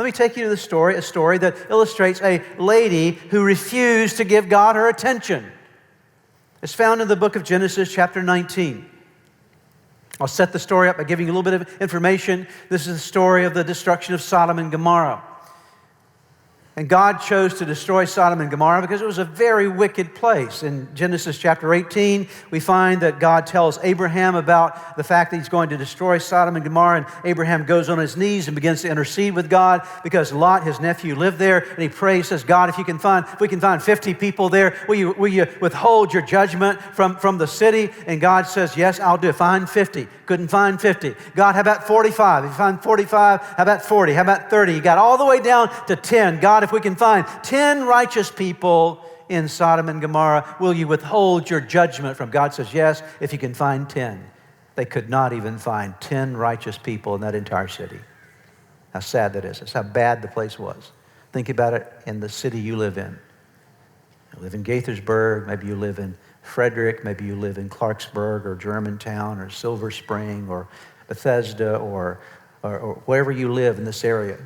me take you to the story, a story that illustrates a lady who refused to give God her attention. It's found in the book of Genesis, chapter 19. I'll set the story up by giving you a little bit of information. This is the story of the destruction of Sodom and Gomorrah. And God chose to destroy Sodom and Gomorrah because it was a very wicked place. In Genesis chapter 18, we find that God tells Abraham about the fact that he's going to destroy Sodom and Gomorrah. And Abraham goes on his knees and begins to intercede with God because Lot, his nephew, lived there. And he prays, says, God, if we can find 50 people there, will you withhold your judgment from the city? And God says, yes, I'll do it. Find 50. Couldn't find 50. God, how about 45? If you find 45, how about 40? How about 30? He got all the way down to 10. God, if we can find 10 righteous people in Sodom and Gomorrah, will you withhold your judgment from? God says, yes, if you can find 10. They could not even find 10 righteous people in that entire city. How sad that is. That's how bad the place was. Think about it in the city you live in. You live in Gaithersburg, maybe you live in Frederick, maybe you live in Clarksburg or Germantown or Silver Spring or Bethesda or wherever you live in this area.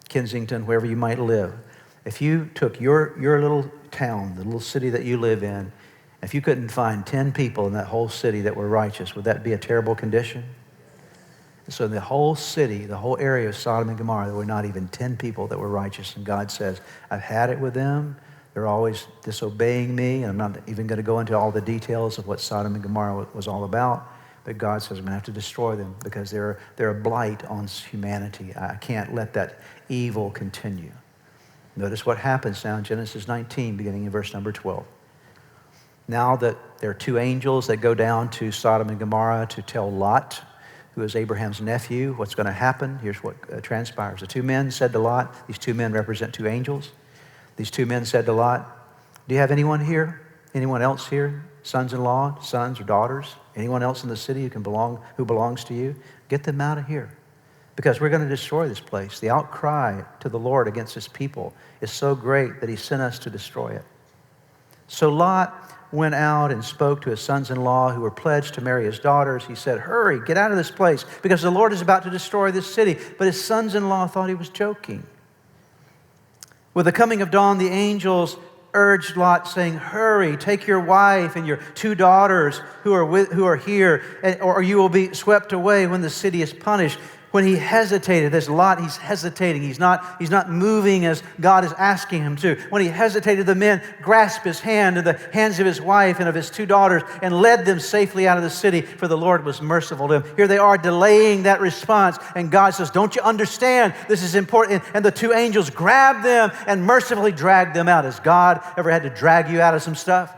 Kensington, wherever you might live. If you took your little town, the little city that you live in, if you couldn't find 10 people in that whole city that were righteous, would that be a terrible condition? And so the whole city, the whole area of Sodom and Gomorrah, there were not even 10 people that were righteous. And God says, I've had it with them. They're always disobeying me. And I'm not even going to go into all the details of what Sodom and Gomorrah was all about. But God says, I'm going to have to destroy them because they're a blight on humanity. I can't let that evil continue. Notice what happens now in Genesis 19, beginning in verse number 12. Now that there are two angels that go down to Sodom and Gomorrah to tell Lot, who is Abraham's nephew, what's going to happen. Here's what transpires. The two men said to Lot, these two men represent two angels. These two men said to Lot, do you have anyone here? Anyone else here? Sons-in-law, sons or daughters? Anyone else in the city who belongs to you? Get them out of here. Because we're going to destroy this place. The outcry to the Lord against his people is so great that he sent us to destroy it. So Lot went out and spoke to his sons-in-law who were pledged to marry his daughters. He said, hurry, get out of this place because the Lord is about to destroy this city. But his sons-in-law thought he was joking. With the coming of dawn, the angels urged Lot, saying, hurry, take your wife and your two daughters who are here, or you will be swept away when the city is punished. When he hesitated, there's Lot, he's hesitating. He's not moving as God is asking him to. When he hesitated, the men grasped his hand and the hands of his wife and of his two daughters and led them safely out of the city, for the Lord was merciful to them. Here they are delaying that response, and God says, don't you understand? This is important. And the two angels grabbed them and mercifully dragged them out. Has God ever had to drag you out of some stuff?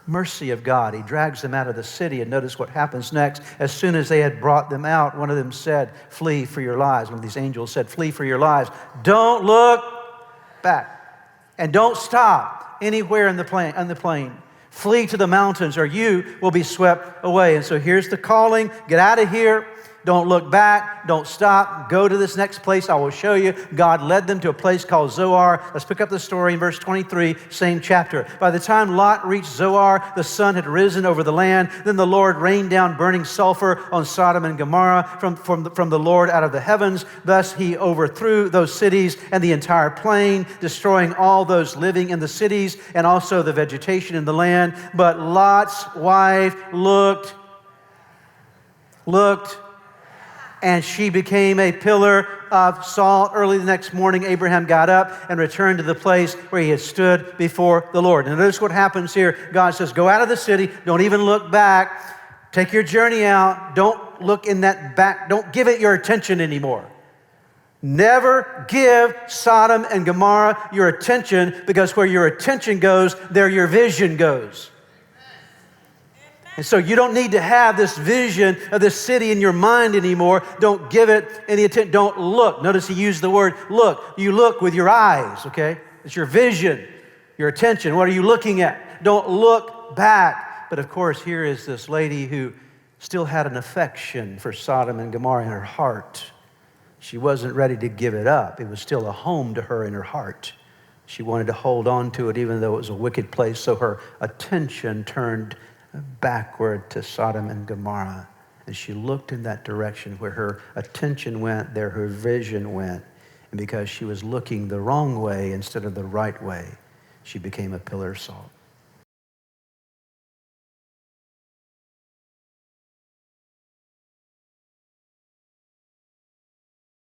Mercy of God. He drags them out of the city, and notice what happens next. As soon as they had brought them out, one of them said, flee for your lives. One of these angels said, flee for your lives. Don't look back, and don't stop anywhere on the plain. Flee to the mountains, or you will be swept away. And so here's the calling. Get out of here. Don't look back. Don't stop. Go to this next place I will show you. God led them to a place called Zoar. Let's pick up the story in verse 23, same chapter. By the time Lot reached Zoar, the sun had risen over the land. Then the Lord rained down burning sulfur on Sodom and Gomorrah from the Lord out of the heavens. Thus he overthrew those cities and the entire plain, destroying all those living in the cities and also the vegetation in the land. But Lot's wife looked, and she became a pillar of salt. Early the next morning, Abraham got up and returned to the place where he had stood before the Lord. And notice what happens here. God says, go out of the city. Don't even look back. Take your journey out. Don't look in that back. Don't give it your attention anymore. Never give Sodom and Gomorrah your attention, because where your attention goes, there your vision goes. And so you don't need to have this vision of this city in your mind anymore. Don't give it any attention. Don't look. Notice he used the word look. You look with your eyes, okay? It's your vision, your attention. What are you looking at? Don't look back. But of course, here is this lady who still had an affection for Sodom and Gomorrah in her heart. She wasn't ready to give it up. It was still a home to her in her heart. She wanted to hold on to it even though it was a wicked place. So her attention turned backward to Sodom and Gomorrah. And she looked in that direction. Where her attention went, there her vision went. And because she was looking the wrong way instead of the right way, she became a pillar of salt.